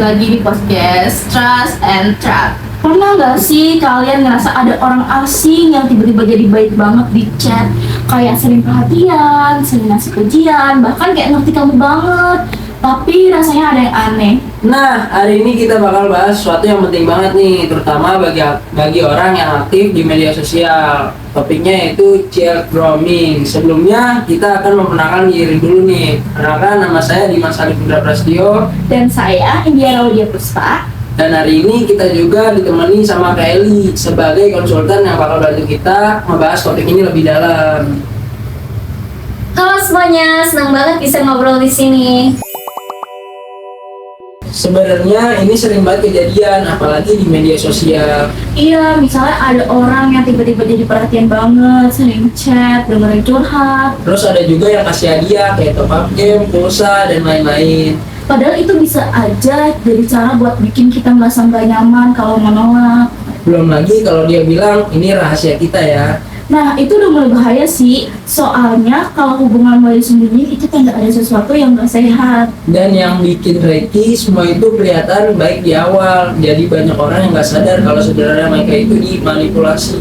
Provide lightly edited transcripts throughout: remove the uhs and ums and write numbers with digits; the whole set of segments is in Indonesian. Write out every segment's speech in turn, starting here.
lagi di podcast Trust and Trap. Pernah nggak sih kalian ngerasa ada orang asing yang tiba-tiba jadi baik banget di chat? Kayak sering perhatian, sering ngasih pujian, bahkan kayak ngerti kamu banget. Tapi rasanya ada yang aneh. Nah, hari ini kita bakal bahas sesuatu yang penting banget nih, terutama bagi orang yang aktif di media sosial. Topiknya yaitu child grooming. Sebelumnya kita akan memperkenalkan diri dulu nih. Perkenalkan, nama saya Dimas Alif Putra Prasetyo. Dan saya India Raudia Puspa. Dan hari ini kita juga ditemani sama Kak Eli sebagai konsultan yang bakal bantu kita membahas topik ini lebih dalam. Halo semuanya, senang banget bisa ngobrol di sini. Sebenarnya ini sering banget kejadian, apalagi di media sosial. Iya, misalnya ada orang yang tiba-tiba jadi perhatian banget, sering chat, dengerin curhat. Terus ada juga yang kasih hadiah kayak top up game, pulsa, dan lain-lain. Padahal itu bisa aja jadi cara buat bikin kita merasa nggak nyaman kalau menolak. Belum lagi kalau dia bilang ini rahasia kita ya. Nah, itu udah mulai bahaya sih. Soalnya kalau hubungan mulai sembunyi itu tanda ada sesuatu yang nggak sehat. Dan yang bikin tricky, semua itu kelihatan baik di awal. Jadi banyak orang yang nggak sadar kalau sebenarnya mereka itu dimanipulasi.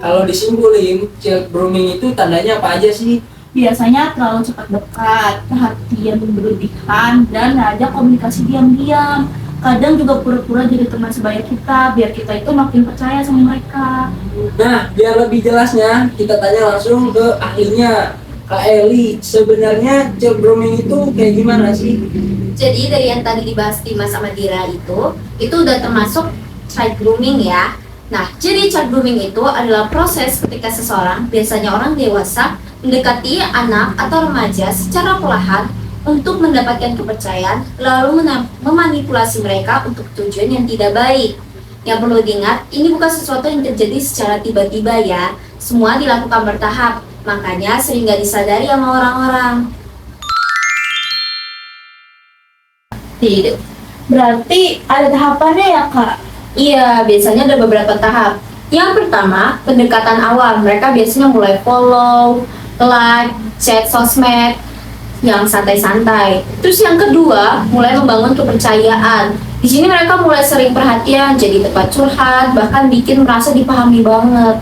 Kalau disimpulin, child grooming itu tandanya apa aja sih? Biasanya terlalu cepat dekat, perhatian berlebihan, dan ada komunikasi diam-diam. Kadang juga pura-pura jadi teman sebaya kita, biar kita itu makin percaya sama mereka. Nah, biar lebih jelasnya, kita tanya langsung ke ahlinya, Kak Eli. Sebenarnya child grooming itu kayak gimana sih? Jadi dari yang tadi dibahas Dimas sama Dira itu udah termasuk child grooming ya. Nah, jadi child grooming itu adalah proses ketika seseorang, biasanya orang dewasa, mendekati anak atau remaja secara perlahan untuk mendapatkan kepercayaan, lalu memanipulasi mereka untuk tujuan yang tidak baik. Yang perlu diingat, ini bukan sesuatu yang terjadi secara tiba-tiba ya. Semua dilakukan bertahap, makanya sering gak disadari sama orang-orang. Tidak. Berarti ada tahapannya ya, Kak? Iya, biasanya ada beberapa tahap. Yang pertama, pendekatan awal. Mereka biasanya mulai follow, like, chat sosmed yang santai-santai. Terus yang kedua, mulai membangun kepercayaan. Di sini mereka mulai sering perhatian, jadi tempat curhat, bahkan bikin merasa dipahami banget.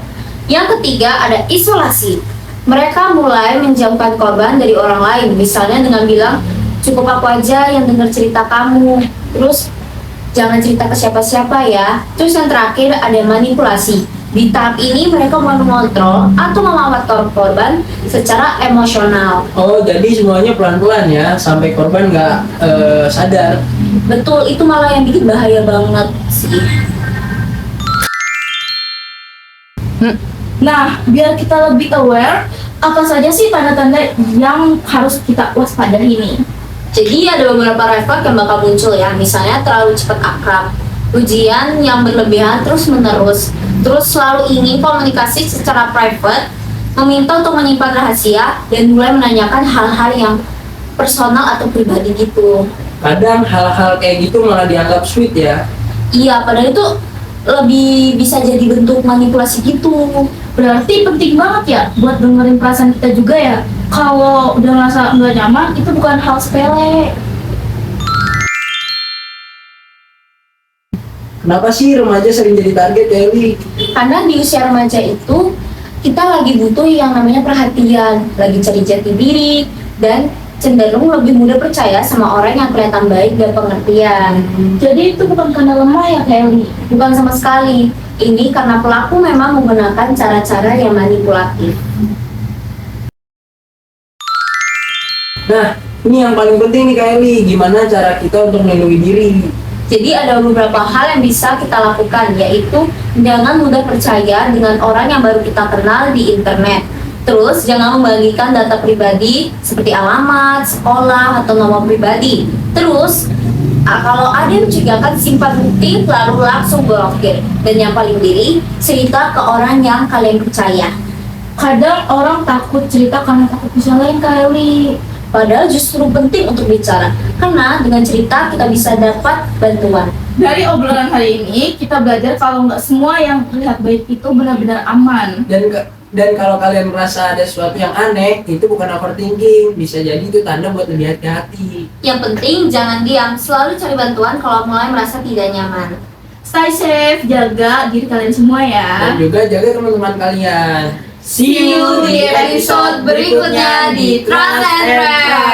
Yang ketiga, ada isolasi. Mereka mulai menjauhkan korban dari orang lain, misalnya dengan bilang, cukup aku aja yang dengar cerita kamu. Terus, jangan cerita ke siapa-siapa ya. Terus yang terakhir, ada manipulasi. Di tahap ini mereka mau mengontrol atau melawan korban secara emosional. Oh, jadi semuanya pelan-pelan ya, sampai korban nggak sadar. Betul, itu malah yang bikin bahaya banget sih. Nah, biar kita lebih aware, apa saja sih tanda-tanda yang harus kita waspadai ini? Jadi ada beberapa red flag yang bakal muncul ya, misalnya terlalu cepat akrab, ujian yang berlebihan terus-menerus, terus selalu ingin komunikasi secara private, meminta untuk menyimpan rahasia, dan mulai menanyakan hal-hal yang personal atau pribadi gitu. Kadang hal-hal kayak gitu malah dianggap sweet ya. Iya, padahal itu lebih bisa jadi bentuk manipulasi gitu. Berarti penting banget ya buat dengerin perasaan kita juga ya. Kalau udah ngerasa nggak nyaman, itu bukan hal sepele. Kenapa sih remaja sering jadi target ya, Eli? Karena di usia remaja itu kita lagi butuh yang namanya perhatian, lagi cari jati diri, dan cenderung lebih mudah percaya sama orang yang kelihatan baik dan pengertian. Jadi itu bukan karena lemah ya, Kelly? Bukan sama sekali. Ini karena pelaku memang menggunakan cara-cara yang manipulatif. Nah, ini yang paling penting nih Kak Eli, gimana cara kita untuk melindungi diri? Jadi ada beberapa hal yang bisa kita lakukan, yaitu jangan mudah percaya dengan orang yang baru kita kenal di internet. Terus jangan membagikan data pribadi seperti alamat, sekolah, atau nomor pribadi. Terus kalau ada yang mencurigakan, simpan bukti lalu langsung blokir. Dan yang paling diri, cerita ke orang yang kalian percaya. Kadang orang takut cerita karena takut disalahin, Kelly. Padahal justru penting untuk bicara, karena dengan cerita kita bisa dapat bantuan. Dari obrolan hari ini, kita belajar kalau nggak semua yang terlihat baik itu benar-benar aman. Dan Dan kalau kalian merasa ada sesuatu yang aneh, itu bukan overthinking. Bisa jadi itu tanda buat lebih hati-hati. Yang penting jangan diam, selalu cari bantuan kalau mulai merasa tidak nyaman. Stay safe, jaga diri kalian semua ya. Dan juga jaga teman-teman kalian. See you di episode berikutnya di Trust and Track.